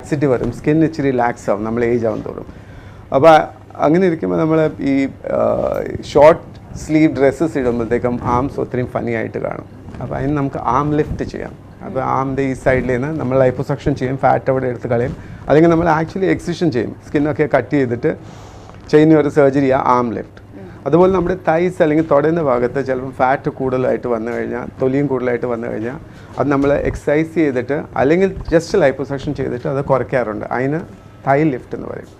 Laxity വരും, skin ഇച്ചിരി ലാക്സ് ആവും നമ്മൾ ഏജ് ആവും തോറും. അപ്പോൾ അങ്ങനെ ഇരിക്കുമ്പോൾ നമ്മൾ ഈ ഷോർട്ട് സ്ലീവ് ഡ്രസ്സസ് ഇടുമ്പോഴത്തേക്കും ആംസ് ഒത്തിരി ഫണി ആയിട്ട് കാണും. അപ്പോൾ അതിന് നമുക്ക് ആം ലിഫ്റ്റ് ചെയ്യാം. അപ്പോൾ ആമിൻ്റെ ഈ സൈഡിൽ നിന്ന് നമ്മൾ ലൈപ്പോസക്ഷൻ ചെയ്യും, ഫാറ്റ് അവിടെ എടുത്ത് കളയും. അല്ലെങ്കിൽ നമ്മൾ ആക്ച്വലി എക്സിഷൻ ചെയ്യും, സ്കിന്നൊക്കെ കട്ട് ചെയ്തിട്ട് ചെയ്യുന്ന ഒരു സർജറിയാണ് ആം ലിഫ്റ്റ്. അതുപോലെ നമ്മുടെ തൈസ് അല്ലെങ്കിൽ തുടയുന്ന ഭാഗത്ത് ചിലപ്പോൾ ഫാറ്റ് കൂടുതലായിട്ട് വന്നു കഴിഞ്ഞാൽ, തൊലിയും കൂടുതലായിട്ട് വന്നു കഴിഞ്ഞാൽ അത് നമ്മൾ എക്സസൈസ് ചെയ്തിട്ട് അല്ലെങ്കിൽ ജസ്റ്റ് ലൈപ്പോസക്ഷൻ ചെയ്തിട്ട് അത് കുറയ്ക്കാറുണ്ട്. അതിന് തൈ ലിഫ്റ്റ് എന്ന് പറയും.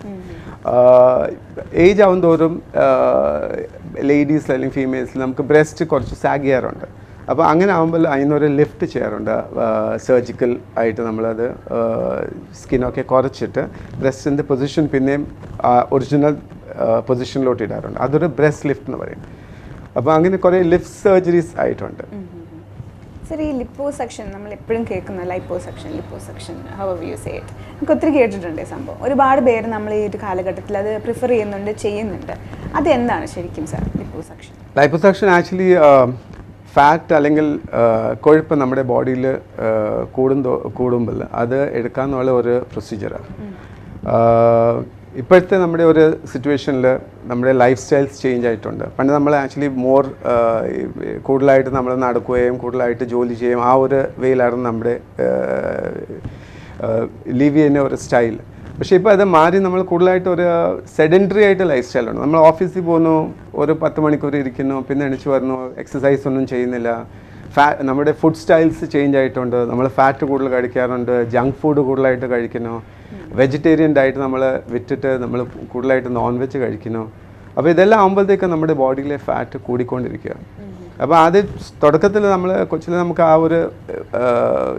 ഏജ് ആവും തോറും ലേഡീസിൽ അല്ലെങ്കിൽ ഫീമെയിൽസിൽ നമുക്ക് ബ്രസ്റ്റ് കുറച്ച് സാഗ് ചെയ്യാറുണ്ട്. അപ്പോൾ അങ്ങനെ ആകുമ്പോൾ അതിനൊരു ലിഫ്റ്റ് ചെയ്യാറുണ്ട്, സർജിക്കൽ ആയിട്ട് നമ്മളത് സ്കിന്നൊക്കെ കുറച്ചിട്ട് ബ്രസ്റ്റിൻ്റെ പൊസിഷൻ പിന്നെയും ഒറിജിനൽ പൊസിഷനിലോട്ട് ഇടാറുണ്ട്. അതൊരു ബ്രസ്റ്റ് ലിഫ്റ്റ് എന്ന് പറയും. അപ്പോൾ അങ്ങനെ കുറേ ലിഫ്റ്റ് സർജറീസ് ആയിട്ടുണ്ട്. സർ, ഈ ലിപ്പോസക്ഷൻ നമ്മൾ എപ്പോഴും കേൾക്കുന്ന liposuction however you say it, നമുക്ക് ഒത്തിരി കേട്ടിട്ടുണ്ട് ഈ സംഭവം. ഒരുപാട് പേര് നമ്മൾ ഈ ഒരു കാലഘട്ടത്തിൽ അത് പ്രിഫർ ചെയ്യുന്നുണ്ട്. അതെന്താണ് ശരിക്കും sir liposuction? Liposuction actually fat അല്ലെങ്കിൽ കൊഴുപ്പ് നമ്മുടെ ബോഡിയിൽ കൂടുമ്പോൾ അത് എടുക്കാമെന്നുള്ള ഒരു പ്രൊസീജിയറാണ്. ഇപ്പോഴത്തെ നമ്മുടെ ഒരു സിറ്റുവേഷനിൽ നമ്മുടെ ലൈഫ് സ്റ്റൈൽസ് ചേഞ്ച് ആയിട്ടുണ്ട്. പണ്ട് നമ്മൾ ആക്ച്വലി കൂടുതലായിട്ട് നമ്മൾ നടക്കുകയും കൂടുതലായിട്ട് ജോലി ചെയ്യുകയും ആ ഒരു വേയിലായിരുന്നു നമ്മുടെ ലീവ് ചെയ്യുന്ന ഒരു സ്റ്റൈൽ. പക്ഷേ ഇപ്പോൾ അത് മാറി നമ്മൾ കൂടുതലായിട്ട് ഒരു സെഡൻറ്ററി ആയിട്ട് ലൈഫ് സ്റ്റൈലാണ്. നമ്മൾ ഓഫീസിൽ പോകുന്നു, ഒരു 10 മണിക്കൂർ ഇരിക്കുന്നു, പിന്നെ എണിച്ച് വരുന്നു, എക്സസൈസ് ഒന്നും ചെയ്യുന്നില്ല. നമ്മുടെ ഫുഡ് സ്റ്റൈൽസ് ചേഞ്ച് ആയിട്ടുണ്ട്. നമ്മൾ ഫാറ്റ് കൂടുതൽ കഴിക്കാറുണ്ട്, ജങ്ക് ഫുഡ് കൂടുതലായിട്ട് കഴിക്കുന്നു, വെജിറ്റേറിയൻ ഡയറ്റ് നമ്മൾ വിട്ടിട്ട് നമ്മൾ കൂടുതലായിട്ട് നോൺ വെജ് കഴിക്കുന്നു. അപ്പോൾ ഇതെല്ലാം ആകുമ്പോഴത്തേക്ക് നമ്മുടെ ബോഡിയിലെ ഫാറ്റ് കൂടിക്കൊണ്ടിരിക്കുക. അപ്പോൾ അത് തുടക്കത്തിൽ നമ്മൾ കൊച്ചിൽ നമുക്ക് ആ ഒരു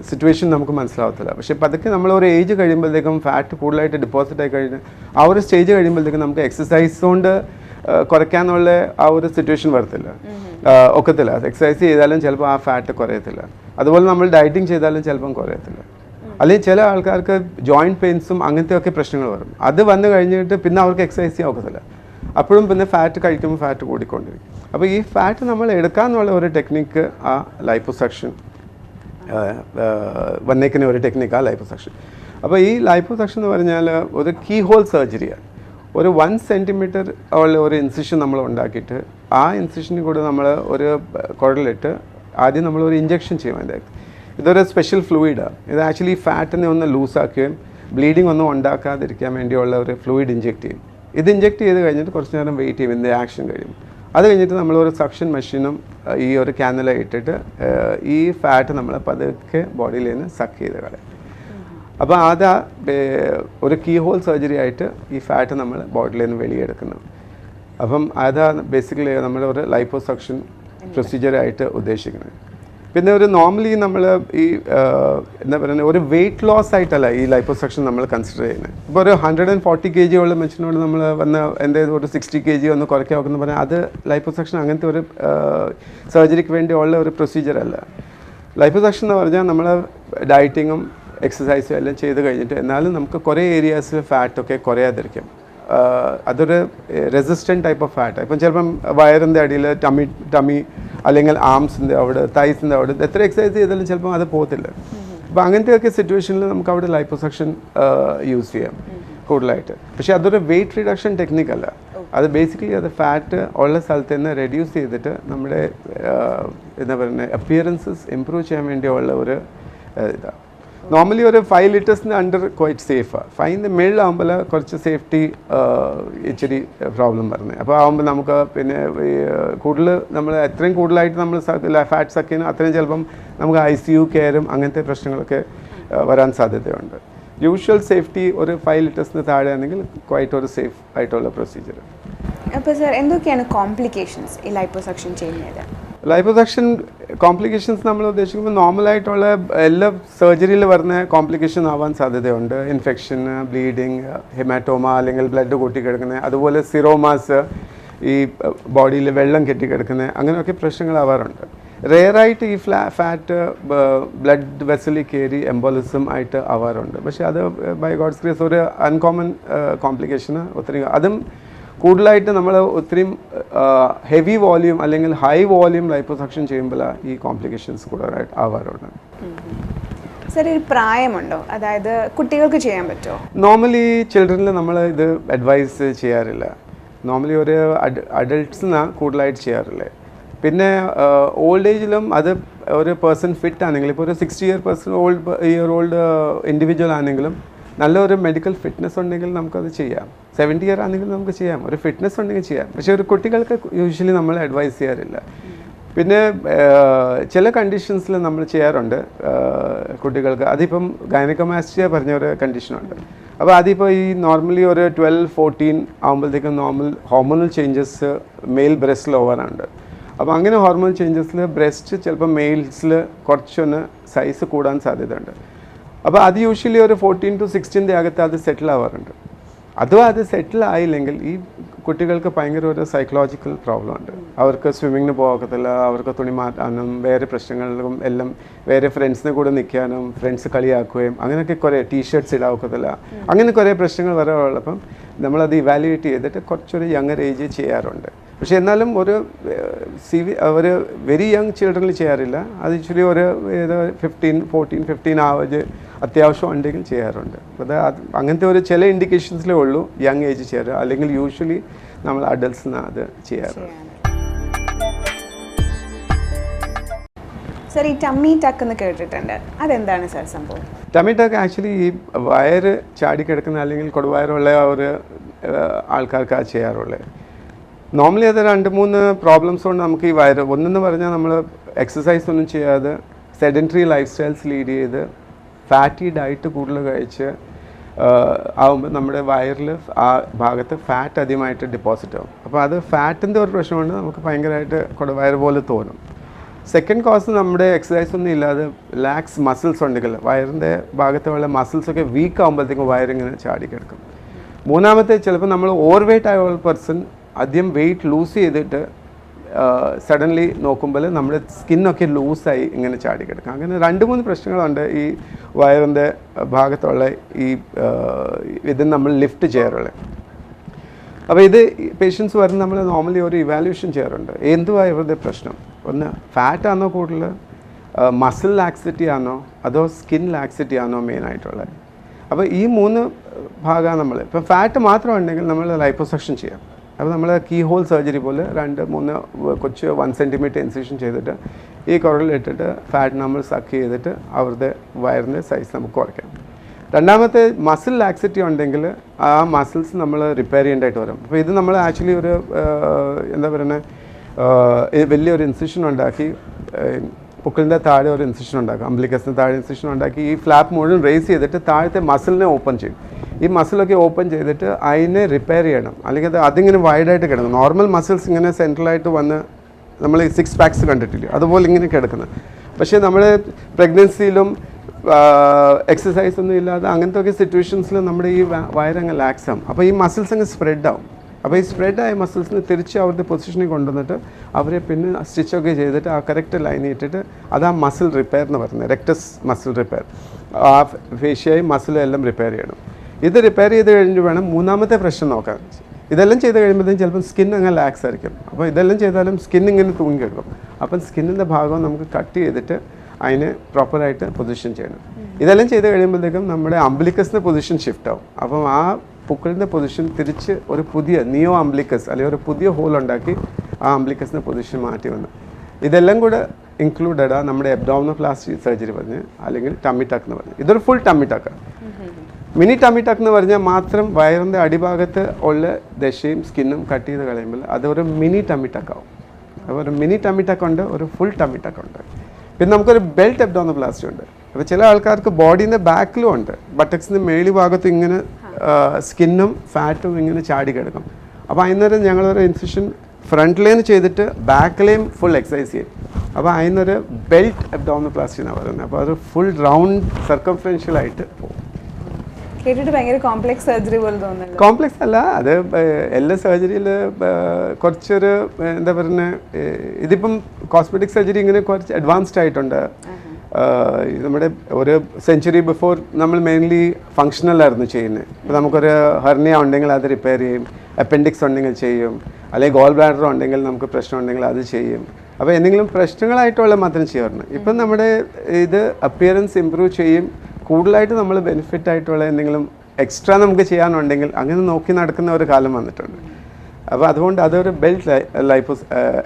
സിറ്റുവേഷൻ നമുക്ക് മനസ്സിലാവത്തില്ല. പക്ഷേ പതുക്കെ നമ്മൾ ഒരു ഏജ് കഴിയുമ്പോഴത്തേക്കും ഫാറ്റ് കൂടുതലായിട്ട് ഡെപ്പോസിറ്റ് ആയി കഴിഞ്ഞ് ആ ഒരു സ്റ്റേജ് കഴിയുമ്പോഴത്തേക്കും നമുക്ക് എക്സസൈസ് കൊണ്ട് കുറയ്ക്കാനുള്ള ആ ഒരു സിറ്റുവേഷൻ വരത്തില്ല, ഒക്കത്തില്ല. എക്സസൈസ് ചെയ്താലും ചിലപ്പോൾ ആ ഫാറ്റ് കുറയത്തില്ല. അതുപോലെ നമ്മൾ ഡയറ്റിങ് ചെയ്താലും ചിലപ്പം കുറയത്തില്ല. അല്ലെങ്കിൽ ചില ആൾക്കാർക്ക് ജോയിൻറ്റ് പെയിൻസും അങ്ങനത്തെയൊക്കെ പ്രശ്നങ്ങൾ വരും. അത് വന്നു കഴിഞ്ഞിട്ട് പിന്നെ അവർക്ക് എക്സസൈസ് ചെയ്യാൻ ഒക്കത്തില്ല. അപ്പോഴും പിന്നെ ഫാറ്റ് കഴിക്കുമ്പോൾ ഫാറ്റ് കൂടിക്കൊണ്ടിരിക്കും. അപ്പോൾ ഈ ഫാറ്റ് നമ്മൾ എടുക്കാമെന്നുള്ള ഒരു ടെക്നിക്ക് ആ ലൈപ്പോസക്ഷൻ വന്നേക്കുന്ന ഒരു ടെക്നിക്കാണ് ലൈപ്പോസക്ഷൻ. അപ്പോൾ ഈ ലൈപ്പോസക്ഷൻ എന്ന് പറഞ്ഞാൽ ഒരു കീ ഹോൾ സർജറിയാണ്. ഒരു 1 സെൻറ്റിമീറ്റർ ഉള്ള ഒരു ഇൻസിഷൻ നമ്മൾ ഉണ്ടാക്കിയിട്ട് ആ ഇൻസിഷനിൽ കൂടെ നമ്മൾ ഒരു കുഴലിട്ട് ആദ്യം നമ്മളൊരു ഇഞ്ചക്ഷൻ ചെയ്യും. അതിൻ്റെ ഇതൊരു സ്പെഷ്യൽ ഫ്ലൂയിഡാണ്. ഇത് ആക്ച്വലി ഫാറ്റിനെ ഒന്ന് ലൂസാക്കുകയും ബ്ലീഡിങ് ഒന്നും ഉണ്ടാക്കാതിരിക്കാൻ വേണ്ടിയുള്ള ഒരു ഫ്ലൂയിഡ് ഇഞ്ചെക്ട് ചെയ്യും. ഇത് ഇഞ്ചെക്ട് ചെയ്ത് കഴിഞ്ഞിട്ട് കുറച്ച് നേരം വെയിറ്റ് ചെയ്യും, ഇതിൻ്റെ ആക്ഷൻ കഴിയും. അത് കഴിഞ്ഞിട്ട് നമ്മളൊരു സക്ഷൻ മെഷീനും ഈ ഒരു ക്യാനല ഇട്ടിട്ട് ഈ ഫാറ്റ് നമ്മൾ പതുക്കെ ബോഡിയിൽ നിന്ന് സക്ക് ചെയ്ത് കളയും. അപ്പോൾ അതാ ഒരു കീ ഹോൾ സർജറി ആയിട്ട് ഈ ഫാറ്റ് നമ്മൾ ബോഡിയിൽ നിന്ന് വെളിയെടുക്കുന്നു. അപ്പം അതാണ് ബേസിക്കലി നമ്മൾ ഒരു ലൈപ്പോസക്ഷൻ പ്രൊസീജിയറായിട്ട് ഉദ്ദേശിക്കുന്നത്. പിന്നെ ഒരു നോർമലി നമ്മൾ ഈ എന്താ പറയുക ഒരു വെയിറ്റ് ലോസ് ആയിട്ടല്ല ഈ ലൈപ്പോസക്ഷൻ നമ്മൾ കൺസിഡർ ചെയ്യുന്നത്. ഇപ്പോൾ ഒരു 140 kg ഉള്ള മനുഷ്യനോട് നമ്മൾ വന്ന് എൻ്റെ ഒരു 60 kg ഒന്ന് കുറയ്ക്കാൻ നോക്കുന്ന പറഞ്ഞാൽ അത് ലൈപ്പോസക്ഷൻ അങ്ങനത്തെ ഒരു സർജറിക്ക് വേണ്ടിയുള്ള ഒരു പ്രൊസീജിയർ അല്ല. ലൈപ്പോസക്ഷൻ എന്ന് പറഞ്ഞാൽ നമ്മൾ ഡയറ്റിങ്ങും എക്സസൈസും എല്ലാം ചെയ്ത് കഴിഞ്ഞിട്ട് എന്നാലും നമുക്ക് കുറേ ഏരിയാസിൽ ഫാറ്റൊക്കെ കുറയാതിരിക്കും. അതൊരു റെസിസ്റ്റൻറ്റ് ടൈപ്പ് ഓഫ് ഫാറ്റ്. ഇപ്പം ചിലപ്പം വയറിൻ്റെ അടിയിൽ ടമി അല്ലെങ്കിൽ ആംസിൻ്റെ അവിടെ, തൈസിൻ്റെ അവിടെ എത്ര എക്സസൈസ് ചെയ്താലും ചിലപ്പം അത് പോകത്തില്ല. അപ്പോൾ അങ്ങനത്തെയൊക്കെ സിറ്റുവേഷനിൽ നമുക്ക് അവിടെ ലൈപ്പോസക്ഷൻ യൂസ് ചെയ്യാം കൂടുതലായിട്ട്. പക്ഷേ അതൊരു വെയിറ്റ് റിഡക്ഷൻ ടെക്നിക്കല്ല. അത് ബേസിക്കലി അത് ഫാറ്റ് ഉള്ള സ്ഥലത്ത് നിന്ന് റെഡ്യൂസ് ചെയ്തിട്ട് നമ്മുടെ എന്താ പറയുന്നത് അപ്പിയറൻസസ് ഇമ്പ്രൂവ് ചെയ്യാൻ വേണ്ടിയുള്ള ഒരു ഇതാണ്. നോർമലി ഒരു 5 ലിറ്റേഴ്സിന് അണ്ടർ ക്വൈറ്റ് സേഫാണ്. 5ൻ്റെ മേളിലാകുമ്പോൾ കുറച്ച് സേഫ്റ്റി ഇച്ചിരി പ്രോബ്ലം വരുന്നത്. അപ്പോൾ ആകുമ്പോൾ നമുക്ക് പിന്നെ കൂടുതൽ നമ്മൾ എത്രയും കൂടുതലായിട്ട് നമ്മൾ ഫാറ്റ് സക്ക് ചെയ്യുന്നു അത്രയും ചിലപ്പം നമുക്ക് ICU കെയറും അങ്ങനത്തെ പ്രശ്നങ്ങളൊക്കെ വരാൻ സാധ്യതയുണ്ട്. യൂഷ്വൽ സേഫ്റ്റി ഒരു 5 ലിറ്റേഴ്സിന് താഴെയാണെങ്കിൽ ക്വൈറ്റ് ഒരു സേഫ് ആയിട്ടുള്ള പ്രൊസീജിയർ. അപ്പോൾ സാർ എന്തൊക്കെയാണ് കോംപ്ലിക്കേഷൻസ് ഈ ലൈപ്പോസക്ഷൻ ചെയ്യുന്നത്? ലൈപ്പോസക്ഷൻ കോംപ്ലിക്കേഷൻസ് നമ്മൾ ഉദ്ദേശിക്കുമ്പോൾ നോർമലായിട്ടുള്ള എല്ലാ സർജറിയിൽ വരുന്ന കോംപ്ലിക്കേഷൻ ആവാൻ സാധ്യതയുണ്ട്. ഇൻഫെക്ഷൻ, ബ്ലീഡിങ്, ഹെമാറ്റോമ അല്ലെങ്കിൽ ബ്ലഡ് കൂട്ടിക്കിടക്കുന്നത്, അതുപോലെ സിറോമാസ്, ഈ ബോഡിയിൽ വെള്ളം കെട്ടിക്കിടക്കുന്നത്, അങ്ങനെയൊക്കെ പ്രശ്നങ്ങളാവാറുണ്ട്. റെയറായിട്ട് ഈ ഫാറ്റ് ബ്ലഡ് വെസലിൽ കയറി എംബോളിസം ആയിട്ട് ആവാറുണ്ട്. പക്ഷേ അത് ബൈ ഗോഡ്സ് ഗ്രേസ് ഒരു അൺകോമൺ കോംപ്ലിക്കേഷന് ഒത്തിരി. അതും കൂടുതലായിട്ട് നമ്മൾ ഒത്തിരി ഹെവി വോള്യൂം അല്ലെങ്കിൽ ഹൈ വോള്യൂം ലൈപ്പോസക്ഷൻ ചെയ്യുമ്പോഴാണ് ഈ കോംപ്ലിക്കേഷൻസ് കൂടുതലായിട്ട് ആവാറുണ്ട്. സാർ ഒരു പ്രായമുണ്ടോ, അതായത് കുട്ടികൾക്ക് ചെയ്യാൻ പറ്റുമോ? നോർമലി ചിൽഡ്രനിൽ നമ്മൾ ഇത് അഡ്വൈസ് ചെയ്യാറില്ല. നോർമലി ഒരു അഡൾട്ട്സിനാണ് കൂടുതലായിട്ട് ചെയ്യാറില്ല. പിന്നെ ഓൾഡ് ഏജിലും അത് ഒരു പേഴ്സൺ ഫിറ്റ് ആണെങ്കിൽ, ഇപ്പോൾ ഒരു 60 ഇയർ ഓൾഡ് ഇൻഡിവിജ്വൽ ആണെങ്കിലും നല്ലൊരു മെഡിക്കൽ ഫിറ്റ്നസ് ഉണ്ടെങ്കിൽ നമുക്കത് ചെയ്യാം. 70 ഇയർ ആണെങ്കിൽ നമുക്ക് ചെയ്യാം, ഒരു ഫിറ്റ്നസ് ഉണ്ടെങ്കിൽ ചെയ്യാം. പക്ഷേ ഒരു കുട്ടികൾക്ക് യൂഷ്വലി നമ്മൾ അഡ്വൈസ് ചെയ്യാറില്ല. പിന്നെ ചില കണ്ടീഷൻസിൽ നമ്മൾ ചെയ്യാറുണ്ട് കുട്ടികൾക്ക്. അതിപ്പം ഗൈനക്കോമാസ്റ്റിയ പറഞ്ഞ ഒരു കണ്ടീഷനുണ്ട്. അപ്പോൾ അതിപ്പോൾ ഈ നോർമലി ഒരു 12-14 ആകുമ്പോഴത്തേക്കും ഹോർമോണൽ ചേഞ്ചസ് മെയിൽ ബ്രസ്റ്റിൽ ഓവറുണ്ട്. അപ്പോൾ അങ്ങനെ ഹോർമോൺ ചേഞ്ചസിൽ ബ്രസ്റ്റ് ചിലപ്പോൾ മെയിൽസിൽ കുറച്ചൊന്ന് സൈസ് കൂടാൻ സാധ്യതയുണ്ട്. അപ്പോൾ അത് യൂഷ്വലി ഒരു 14 to 16 അകത്ത് അത് സെറ്റിൽ ആവാറുണ്ട്. അഥവാ അത് സെറ്റിൽ ആയില്ലെങ്കിൽ ഈ കുട്ടികൾക്ക് ഭയങ്കര ഒരു സൈക്കോളജിക്കൽ പ്രോബ്ലം ഉണ്ട്. അവർക്ക് സ്വിമ്മിങ്ങിന് പോകത്തില്ല, അവർക്ക് തുണി മാറ്റാനും വേറെ പ്രശ്നങ്ങളിലും എല്ലാം വേറെ ഫ്രണ്ട്സിനെ കൂടെ നിൽക്കാനും ഫ്രണ്ട്സ് കളിയാക്കുകയും അങ്ങനെയൊക്കെ കുറേ ടീഷർട്ട്സ് ഇടാക്കത്തില്ല, അങ്ങനെ കുറേ പ്രശ്നങ്ങൾ വരാറുള്ളപ്പം നമ്മളത് ഇവാലുവേറ്റ് ചെയ്തിട്ട് കുറച്ചൊരു യങ്ങർ ഏജ് ചെയ്യാറുണ്ട്. പക്ഷേ എന്നാലും ഒരു വെരി യങ് ചിൽഡ്രനിൽ ചെയ്യാറില്ല. അത് ആക്ച്വലി ഒരു 14-15 ആവേജ് അത്യാവശ്യം ഉണ്ടെങ്കിൽ ചെയ്യാറുണ്ട്. അത് അങ്ങനത്തെ ഒരു ചില ഇൻഡിക്കേഷൻസിലേ ഉള്ളൂ യങ് ഏജ് ചെയ്യാറ്. അല്ലെങ്കിൽ യൂഷ്വലി നമ്മൾ അഡൽട്ട്സിനാണ് അത് ചെയ്യാറ്. സാർ ഈ ടമ്മി ടക്ക് എന്ന് കേട്ടിട്ടുണ്ട്, അതെന്താണ് സാർ സംഭവം? ടമ്മി ടക്ക് ആക്ച്വലി ഈ വയറ് ചാടിക്കിടക്കുന്ന അല്ലെങ്കിൽ കൊടുവയറുള്ള ഒരു ആൾക്കാർക്കാണ് ചെയ്യാറുള്ളത്. നോർമലി അത് 2-3 പ്രോബ്ലംസ് കൊണ്ട് നമുക്ക് ഈ വയറ്, ഒന്നെന്ന് പറഞ്ഞാൽ നമ്മൾ എക്സസൈസ് ഒന്നും ചെയ്യാതെ സെഡൻറ്ററി ലൈഫ് സ്റ്റൈൽസ് ലീഡ് ചെയ്ത് ഫാറ്റി ഡയറ്റ് കൂടുതൽ കഴിച്ച് ആകുമ്പോൾ നമ്മുടെ വയറിൽ ആ ഭാഗത്ത് ഫാറ്റ് അധികമായിട്ട് ഡെപ്പോസിറ്റ് ആകും. അപ്പോൾ അത് ഫാറ്റിൻ്റെ ഒരു പ്രശ്നമുണ്ട്, നമുക്ക് ഭയങ്കരമായിട്ട് കൊടുവയറ് പോലെ തോന്നും. സെക്കൻഡ് കോസ് നമ്മുടെ എക്സസൈസ് ഒന്നും ഇല്ലാതെ ലാക്സ് മസിൽസ് ഉണ്ടെങ്കിൽ വയറിൻ്റെ ഭാഗത്തുള്ള മസിൽസൊക്കെ വീക്ക് ആകുമ്പോഴത്തേക്കും വയറിങ്ങനെ ചാടിക്കിടക്കും. മൂന്നാമത്തെ ചിലപ്പോൾ നമ്മൾ ഓവർ വെയ്റ്റ് ആയ പേഴ്സൺ ആദ്യം വെയിറ്റ് ലൂസ് ചെയ്തിട്ട് സഡൻലി നോക്കുമ്പോൾ നമ്മുടെ സ്കിന്നൊക്കെ ലൂസായി ഇങ്ങനെ ചാടിക്കിടക്കും. അങ്ങനെ 2-3 പ്രശ്നങ്ങളുണ്ട് ഈ വയറിൻ്റെ ഭാഗത്തുള്ള ഇത് നമ്മൾ ലിഫ്റ്റ് ചെയ്യാറുള്ളത്. അപ്പോൾ ഇത് പേഷ്യൻസ് വരുന്ന നമ്മൾ നോർമലി ഒരു ഇവാലുവേഷൻ ചെയ്യാറുണ്ട്. എന്തുവാ ഇവരുടെ പ്രശ്നം? ഒന്ന് ഫാറ്റാണോ കൂടുതൽ, മസിൽ ലാക്സിറ്റി ആണോ, അതോ സ്കിൻ ലാക്സിറ്റി ആണോ മെയിനായിട്ടുള്ളത്. അപ്പോൾ ഈ 3 ഭാഗമാണ് നമ്മൾ. ഇപ്പം ഫാറ്റ് മാത്രം ഉണ്ടെങ്കിൽ നമ്മൾ ലൈപ്പോസക്ഷൻ ചെയ്യാം. അപ്പോൾ നമ്മൾ കീ ഹോൾ സർജറി പോലെ 2-3 കൊച്ച് 1 സെൻറ്റിമീറ്റർ ഇൻസിഷൻ ചെയ്തിട്ട് ഈ കുരലിട്ടിട്ട് ഫാറ്റ് നമ്മൾ സക്ക് ചെയ്തിട്ട് അവരുടെ വയറിൻ്റെ സൈസ് നമുക്ക് കുറയ്ക്കാം. രണ്ടാമത്തെ മസിൽ ലാക്സിറ്റി ഉണ്ടെങ്കിൽ ആ മസിൽസ് നമ്മൾ റിപ്പയർ ചെയ്യേണ്ടതായിട്ട് വരും. അപ്പോൾ ഇത് നമ്മൾ ആക്ച്വലി ഒരു എന്താ പറയുന്നത്, വലിയൊരു ഇൻസിഷൻ ഉണ്ടാക്കി പുക്കിളിൻ്റെ താഴെ ഒരു ഇൻസിഷൻ ഉണ്ടാക്കും, അംബ്ലിക്കസിന് താഴെ ഇൻസിഷൻ ഉണ്ടാക്കി ഈ ഫ്ലാപ്പ് മുഴുവൻ റേസ് ചെയ്തിട്ട് താഴത്തെ മസിലിനെ ഓപ്പൺ ചെയ്യും. ഈ മസിലൊക്കെ ഓപ്പൺ ചെയ്തിട്ട് അതിനെ റിപ്പയർ ചെയ്യണം. അല്ലെങ്കിൽ അതിങ്ങനെ വൈഡായിട്ട് കിടക്കും. നോർമൽ മസിൽസ് ഇങ്ങനെ സെൻട്രലായിട്ട് വന്ന് നമ്മൾ ഈ 6 പാക്സ് കണ്ടിട്ടില്ലേ, അതുപോലെ ഇങ്ങനെ കിടക്കുന്നത്. പക്ഷേ നമ്മൾ പ്രഗ്നൻസിയിലും എക്സസൈസ് ഒന്നും ഇല്ലാതെ അങ്ങനത്തെ ഒക്കെ സിറ്റുവേഷൻസിൽ നമ്മുടെ ഈ വയറങ്ങ് ലാക്സ് ആവും. അപ്പോൾ ഈ മസിൽസ് അങ്ങ് സ്പ്രെഡ് ആവും. അപ്പോൾ ഈ സ്പ്രെഡ് ആയ മസിൽസിന് തിരിച്ച് അവരുടെ പൊസിഷനിൽ കൊണ്ടുവന്നിട്ട് അവരെ പിന്നെ സ്റ്റിച്ചൊക്കെ ചെയ്തിട്ട് ആ കറക്റ്റ് ലൈൻ ഇട്ടിട്ട് അത് ആ മസിൽ റിപ്പയർ എന്ന് പറയുന്നത്, റെക്ടസ് മസിൽ റിപ്പയർ. ആ ഫേഷ്യയും മസിലും എല്ലാം റിപ്പയർ ചെയ്യണം. ഇത് റിപ്പയർ ചെയ്ത് കഴിഞ്ഞ് വേണം മൂന്നാമത്തെ പ്രശ്നം നോക്കാൻ. ഇതെല്ലാം ചെയ്ത് കഴിയുമ്പോഴത്തേക്കും ചിലപ്പോൾ സ്കിൻ അങ്ങ് ലാക്സ് ആയിരിക്കും. അപ്പോൾ ഇതെല്ലാം ചെയ്താലും സ്കിൻ ഇങ്ങനെ തൂങ്ങി കിടക്കും. അപ്പം സ്കിന്നിൻ്റെ ഭാഗം നമുക്ക് കട്ട് ചെയ്തിട്ട് അതിന് പ്രോപ്പറായിട്ട് പൊസിഷൻ ചെയ്യണം. ഇതെല്ലാം ചെയ്ത് കഴിയുമ്പോഴത്തേക്കും നമ്മുടെ അംബ്ലിക്കസിൻ്റെ പൊസിഷൻ ഷിഫ്റ്റ് ആവും. അപ്പം ആ പുക്കിളിൻ്റെ പൊസിഷൻ തിരിച്ച് ഒരു പുതിയ നിയോ അംബ്ലിക്കസ് അല്ലെങ്കിൽ ഒരു പുതിയ ഹോൾ ഉണ്ടാക്കി ആ അംബ്ലിക്കസിൻ്റെ പൊസിഷൻ മാറ്റി വന്നു. ഇതെല്ലാം കൂടെ ഇൻക്ലൂഡഡ് ആ നമ്മുടെ അബ്ഡോമിനോപ്ലാസ്റ്റി സർജറി പറഞ്ഞ് അല്ലെങ്കിൽ ടമ്മി ടക്ക് എന്ന് പറഞ്ഞ്. ഇതൊരു ഫുൾ ടമ്മി ടക്ക്. മിനി ടമ്മി ടക്ക് എന്ന് പറഞ്ഞാൽ മാത്രം വയറിൻ്റെ അടിഭാഗത്ത് ഉള്ള ദശയും സ്കിന്നും കട്ട് ചെയ്ത് കളയുമ്പോൾ അതൊരു മിനി ടമ്മി ടക്ക് ആവും. അപ്പോൾ ഒരു മിനി ടമ്മി ടക്ക് ഉണ്ട്, ഒരു ഫുൾ ടമ്മി ടക്ക് ഉണ്ട്. പിന്നെ നമുക്കൊരു ബെൽറ്റ് അബ്ഡോമിനോപ്ലാസ്റ്റി ഉണ്ട്. അപ്പോൾ ചില ആൾക്കാർക്ക് ബോഡീൻ്റെ ബാക്കിലും ഉണ്ട്, ബട്ടക്സിൻ്റെ മേളി ഭാഗത്ത് ഇങ്ങനെ സ്കിന്നും ഫാറ്റും ഇങ്ങനെ ചാടി കിടക്കും. അപ്പോൾ അതിനൊരു ഞങ്ങളൊരു ഇൻസിഷൻ ഫ്രണ്ടിലേയും ചെയ്തിട്ട് ബാക്കിലേയും ഫുൾ എക്സസൈസ് ചെയ്യും. അപ്പോൾ അതിനൊരു ബെൽറ്റ് അബ്ഡോമിനോപ്ലാസ്റ്റി എന്നാണ് പറയുന്നത്. അപ്പോൾ അത് ഫുൾ റൗണ്ട് സർക്കംഫറൻഷ്യലായിട്ട് പോകും. കേട്ടിട്ട് ഭയങ്കര കോംപ്ലക്സ് സർജറി പോലെ തോന്നുന്നു. കോംപ്ലക്സ് അല്ല, അത് എല്ലാ സർജറിയിൽ കുറച്ചൊരു എന്താ പറയുന്നത്, ഇതിപ്പം കോസ്മെറ്റിക് സർജറി ഇങ്ങനെ കുറച്ച് അഡ്വാൻസ്ഡ് ആയിട്ടുണ്ട്. നമ്മുടെ ഒരു സെഞ്ച്വറി ബിഫോർ നമ്മൾ മെയിൻലി ഫങ്ഷണലായിരുന്നു ചെയ്യുന്നത്. ഇപ്പോൾ നമുക്കൊരു ഹെർണിയ ഉണ്ടെങ്കിൽ അത് റിപ്പയർ ചെയ്യും, അപ്പൻഡിക്സ് ഉണ്ടെങ്കിൽ ചെയ്യും, അല്ലെങ്കിൽ ഗോൾ ബ്ലാഡർ ഉണ്ടെങ്കിൽ നമുക്ക് പ്രശ്നം ഉണ്ടെങ്കിൽ അത് ചെയ്യും. അപ്പോൾ എന്തെങ്കിലും പ്രശ്നങ്ങളായിട്ടുള്ള മാത്രം ചെയ്യാറുണ്ട്. ഇപ്പം നമ്മുടെ ഇത് അപ്പിയറൻസ് ഇമ്പ്രൂവ് ചെയ്യും, കൂടുതലായിട്ട് നമ്മൾ ബെനിഫിറ്റ് ആയിട്ടുള്ള എന്തെങ്കിലും എക്സ്ട്രാ നമുക്ക് ചെയ്യാനുണ്ടെങ്കിൽ അങ്ങനെ നോക്കി നടക്കുന്ന ഒരു കാലം വന്നിട്ടുണ്ട്. അപ്പോൾ അതുകൊണ്ട് അതൊരു ബെൽറ്റ്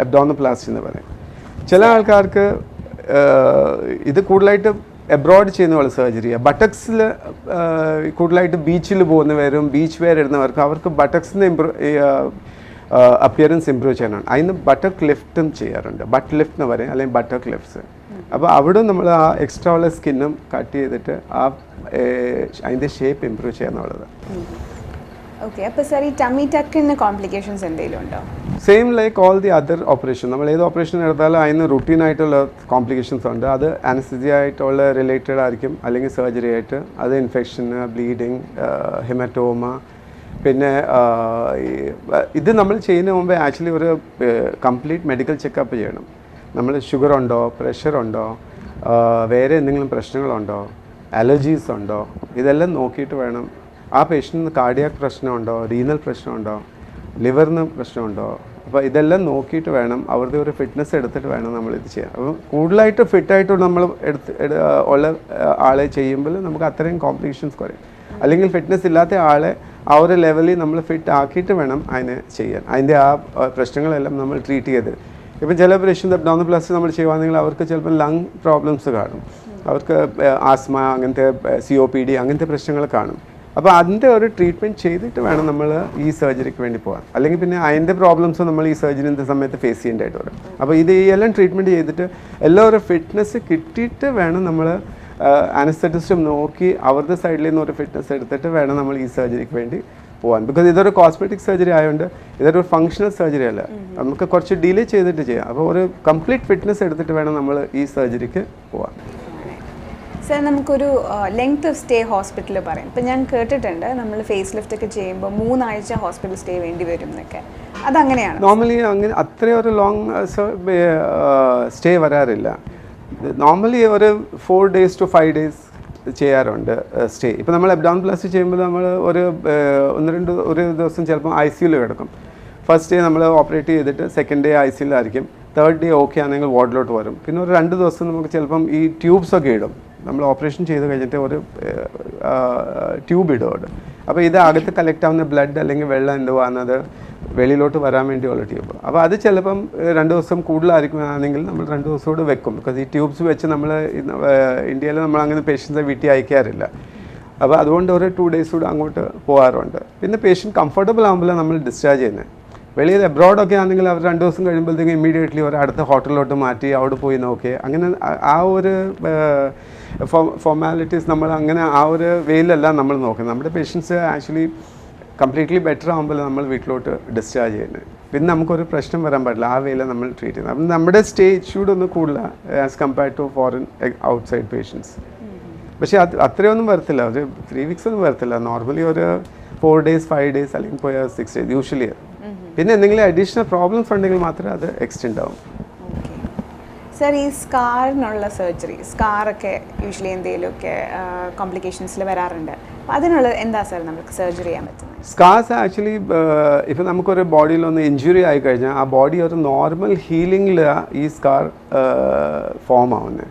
അബ്ഡോമിനോപ്ലാസ്റ്റി എന്ന് പറയും. ചില ആൾക്കാർക്ക് ഇത് കൂടുതലായിട്ട് എബ്രോഡ് ചെയ്യുന്ന പോലെ സർജറിയാണ്. ബട്ടക്സിൽ കൂടുതലായിട്ട് ബീച്ചിൽ പോകുന്നവരും ബീച്ച് വെയർ ഇടുന്നവർക്ക് അവർക്ക് ബട്ടക്സിന് അപ്പിയറൻസ് ഇമ്പ്രൂവ് ചെയ്യാനാണ്. അതിന് ബട്ടക്ക് ലിഫ്റ്റും ചെയ്യാറുണ്ട്. ബട്ട് ലിഫ്റ്റ് എന്ന് പറയും, അല്ലെങ്കിൽ ബട്ടക്ക് ലിഫ്റ്റ്സ്. അപ്പോൾ അവിടെ നമ്മൾ ആ എക്സ്ട്രാ ഉള്ള സ്കിന്നും കട്ട് ചെയ്തിട്ട് അതിൻ്റെ ഷേപ്പ് ഇമ്പ്രൂവ് ചെയ്യാന്നുള്ളത്. ഓക്കെ. അപ്പോൾ സാർ ഈ ടമ്മി ടക്കിന് കോംപ്ലിക്കേഷൻസ് എന്തെങ്കിലും ഉണ്ടോ? Same like all the other operation. നമ്മൾ ഏത് ഓപ്പറേഷൻ എടുത്താലും അതിന് റുട്ടീനായിട്ടുള്ള കോംപ്ലിക്കേഷൻസ് ഉണ്ട്. അത് അനസ്തീസിയ ആയിട്ടുള്ള റിലേറ്റഡ് ആയിരിക്കും, അല്ലെങ്കിൽ സർജറി ആയിട്ട്. അത് ഇൻഫെക്ഷന്, ബ്ലീഡിങ്, ഹെമറ്റോമ. പിന്നെ ഇത് നമ്മൾ ചെയ്യുന്ന മുമ്പേ ആക്ച്വലി ഒരു കംപ്ലീറ്റ് മെഡിക്കൽ ചെക്കപ്പ് ചെയ്യണം. നമ്മൾ ഷുഗർ ഉണ്ടോ, പ്രഷർ ഉണ്ടോ, വേറെ എന്തെങ്കിലും പ്രശ്നങ്ങളുണ്ടോ, അലർജീസ് ഉണ്ടോ, ഇതെല്ലാം നോക്കിയിട്ട് വേണം. ആ പേഷ്യൻറ്റിന് കാർഡിയാക് പ്രശ്നമുണ്ടോ, റീനൽ പ്രശ്നമുണ്ടോ, ലിവറിന് പ്രശ്നമുണ്ടോ, അപ്പോൾ ഇതെല്ലാം നോക്കിയിട്ട് വേണം, അവരുടെ ഒരു ഫിറ്റ്നസ് എടുത്തിട്ട് വേണം നമ്മളിത് ചെയ്യാൻ. അപ്പം കൂടുതലായിട്ട് ഫിറ്റായിട്ട് നമ്മൾ ഉള്ള ആളെ ചെയ്യുമ്പോൾ നമുക്ക് അത്രയും കോംപ്ലിക്കേഷൻസ് കുറയും. അല്ലെങ്കിൽ ഫിറ്റ്നസ് ഇല്ലാത്ത ആളെ ആ ഒരു ലെവലിൽ നമ്മൾ ഫിറ്റ് ആക്കിയിട്ട് വേണം അതിനെ ചെയ്യാൻ. അതിൻ്റെ ആ പ്രശ്നങ്ങളെല്ലാം നമ്മൾ ട്രീറ്റ് ചെയ്ത്. ഇപ്പം ചില പേഷ്യൻ്റ് അബ്ഡോമിനോപ്ലാസ്റ്റി നമ്മൾ ചെയ്യുകയാണെങ്കിൽ അവർക്ക് ചിലപ്പോൾ ലങ് പ്രോബ്ലംസ് കാണും, അവർക്ക് ആസ്മ, അങ്ങനത്തെ COPD അങ്ങനത്തെ പ്രശ്നങ്ങൾ കാണും. അപ്പോൾ അതിൻ്റെ ഒരു ട്രീറ്റ്മെൻറ്റ് ചെയ്തിട്ട് വേണം നമ്മൾ ഈ സർജറിക്ക് വേണ്ടി പോകാൻ. അല്ലെങ്കിൽ പിന്നെ അതിൻ്റെ പ്രോബ്ലംസ് നമ്മൾ ഈ സർജറിൻ്റെ സമയത്ത് ഫേസ് ചെയ്യേണ്ടതായിട്ട് വരും. അപ്പോൾ ഇത് എല്ലാം ട്രീറ്റ്മെൻറ്റ് ചെയ്തിട്ട് എല്ലാം ഒരു ഫിറ്റ്നസ് കിട്ടിയിട്ട് വേണം നമ്മൾ അനസ്തെറ്റിസ്റ്റും നോക്കി അവരുടെ സൈഡിൽ നിന്ന് ഒരു ഫിറ്റ്നസ് എടുത്തിട്ട് വേണം നമ്മൾ ഈ സർജറിക്ക് വേണ്ടി പോകാൻ. ബിക്കോസ് ഇതൊരു കോസ്മെറ്റിക് സർജറി ആയതുകൊണ്ട് ഇതൊരു ഫങ്ഷണൽ സർജറി അല്ല, നമുക്ക് കുറച്ച് ഡിലേ ചെയ്തിട്ട് ചെയ്യാം. അപ്പോൾ ഒരു കംപ്ലീറ്റ് ഫിറ്റ്നസ് എടുത്തിട്ട് വേണം നമ്മൾ ഈ സർജറിക്ക് പോകാൻ. സാർ നമുക്കൊരു ലെങ്ത് ഓഫ് സ്റ്റേ ഹോസ്പിറ്റലിൽ പറയും. ഇപ്പം ഞാൻ കേട്ടിട്ടുണ്ട് നമ്മൾ ഫേസ് ലിഫ്റ്റ് ഒക്കെ ചെയ്യുമ്പോൾ 3 ആഴ്ച ഹോസ്പിറ്റൽ സ്റ്റേ വേണ്ടി വരും എന്നൊക്കെ. അതങ്ങനെയാണ്? നോർമലി അങ്ങനെ അത്രയും ഒരു ലോങ് സ്റ്റേ വരാറില്ല. നോർമലി ഒരു 4 days to 5 days ചെയ്യാറുണ്ട് സ്റ്റേ. ഇപ്പോൾ നമ്മൾ അബ്ഡോമിനോപ്ലാസ്റ്റി ചെയ്യുമ്പോൾ നമ്മൾ ഒരു ദിവസം ചിലപ്പോൾ ICUയിൽ കിടക്കും. ഫസ്റ്റ് ഡേ നമ്മൾ ഓപ്പറേറ്റ് ചെയ്തിട്ട് സെക്കൻഡ് ഡേ ICUയിലായിരിക്കും. തേർഡ് ഡേ ഓക്കെ ആണെങ്കിൽ വാർഡിലോട്ട് വരും. പിന്നെ ഒരു 2 ദിവസം നമുക്ക് ചിലപ്പം ഈ ട്യൂബ്സൊക്കെ ഇടും. നമ്മൾ ഓപ്പറേഷൻ ചെയ്ത് കഴിഞ്ഞിട്ട് ഒരു ട്യൂബ് ഇടും അവിടെ. അപ്പോൾ ഇത് അകത്ത് കളക്ട് ആവുന്ന ബ്ലഡ് അല്ലെങ്കിൽ വെള്ളം എന്തുവാന്നത് വെളിയിലോട്ട് വരാൻ വേണ്ടിയുള്ള ട്യൂബ്. അപ്പോൾ അത് ചിലപ്പം 2 ദിവസം കൂടുതലായിരിക്കുകയാണെങ്കിൽ നമ്മൾ 2 ദിവസം കൂടെ വെക്കും. ബിക്കോസ് ഈ ട്യൂബ്സ് വെച്ച് നമ്മൾ ഇന്ത്യയിൽ നമ്മൾ അങ്ങനെ പേഷ്യൻസിനെ വീട്ടിൽ അയക്കാറില്ല. അപ്പോൾ അതുകൊണ്ട് ഒരു 2 days കൂടെ അങ്ങോട്ട് പോകാറുണ്ട്. പിന്നെ പേഷ്യൻറ്റ് കംഫർട്ടബിൾ ആകുമ്പോഴാണ് നമ്മൾ ഡിസ്ചാർജ് ചെയ്യുന്നത്. വെളിയിൽ എബ്രോഡൊക്കെ ആണെങ്കിൽ അവർ 2 ദിവസം കഴിയുമ്പോഴത്തേക്കും ഇമ്മീഡിയറ്റ്ലി ഒരു അടുത്ത ഹോട്ടലിലോട്ട് മാറ്റി അവിടെ പോയി നോക്കി അങ്ങനെ ആ ഒരു ഫോർമാലിറ്റീസ് നമ്മൾ അങ്ങനെ ആ ഒരു വേയിലല്ല നമ്മൾ നോക്കുന്നത്. നമ്മുടെ പേഷ്യൻസ് ആക്ച്വലി കംപ്ലീറ്റ്ലി ബെറ്റർ ആകുമ്പോൾ നമ്മൾ വീട്ടിലോട്ട് ഡിസ്ചാർജ് ചെയ്യുന്നത്. പിന്നെ നമുക്കൊരു പ്രശ്നം വരാൻ പാടില്ല, ആ വേയിലാണ് നമ്മൾ ട്രീറ്റ് ചെയ്യുന്നത്. അപ്പം നമ്മുടെ സ്റ്റേ ഇഷ്യൂഡ് ഒന്നും കൂടില്ല as compared to foreign outside patients. പക്ഷേ അത്രയൊന്നും വരത്തില്ല, ഒരു 3 weeks ഒന്നും വരത്തില്ല. നോർമലി ഒരു 4 days 5 days അല്ലെങ്കിൽ പോയ 6 days യൂഷ്വലി. പിന്നെ എന്തെങ്കിലും അഡീഷണൽ പ്രോബ്ലംസ് ഉണ്ടെങ്കിൽ മാത്രമേ അത് എക്സ്റ്റെൻഡ് ആവും. സാർ ഈ സ്കാറിനുള്ള സർജറി, സ്കാറൊക്കെ യൂഷ്വലി എന്തെങ്കിലുമൊക്കെ കോംപ്ലിക്കേഷൻസിൽ വരാറുണ്ട്. അതിനുള്ള എന്താ സാർ നമുക്ക് സർജറി ചെയ്യാൻ പറ്റുന്നത്? സ്കാർസ് ആക്ച്വലി ഇപ്പോൾ നമുക്കൊരു ബോഡിയിലൊന്ന് ഇഞ്ചുറി ആയി കഴിഞ്ഞാൽ ആ ബോഡി ഒരു നോർമൽ ഹീലിംഗിൽ ഈ സ്കാർ ഫോം ആവുന്നത്.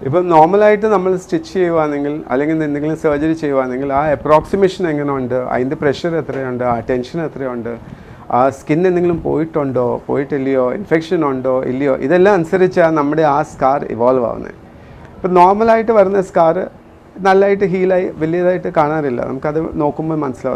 ഇപ്പം നോർമലായിട്ട് നമ്മൾ സ്റ്റിച്ച് ചെയ്യുകയാണെങ്കിൽ അല്ലെങ്കിൽ എന്തെങ്കിലും സർജറി ചെയ്യുകയാണെങ്കിൽ ആ അപ്രോക്സിമേഷൻ എങ്ങനെയുണ്ട്, അതിൻ്റെ പ്രഷർ എത്രയുണ്ട്, ആ ടെൻഷൻ എത്രയുണ്ട്, ആ സ്കിൻ എന്തെങ്കിലും പോയിട്ടില്ലയോ, ഇൻഫെക്ഷൻ ഉണ്ടോ ഇല്ലയോ, ഇതെല്ലാം അനുസരിച്ചാണ് നമ്മുടെ ആ സ്കാർ ഇവോൾവ് ആവുന്നത്. ഇപ്പം നോർമലായിട്ട് വരുന്ന സ്കാർ നല്ലതായിട്ട് ഹീലായി വലിയതായിട്ട് കാണാറില്ല, നമുക്കത് നോക്കുമ്പോൾ മനസ്സിലാവും.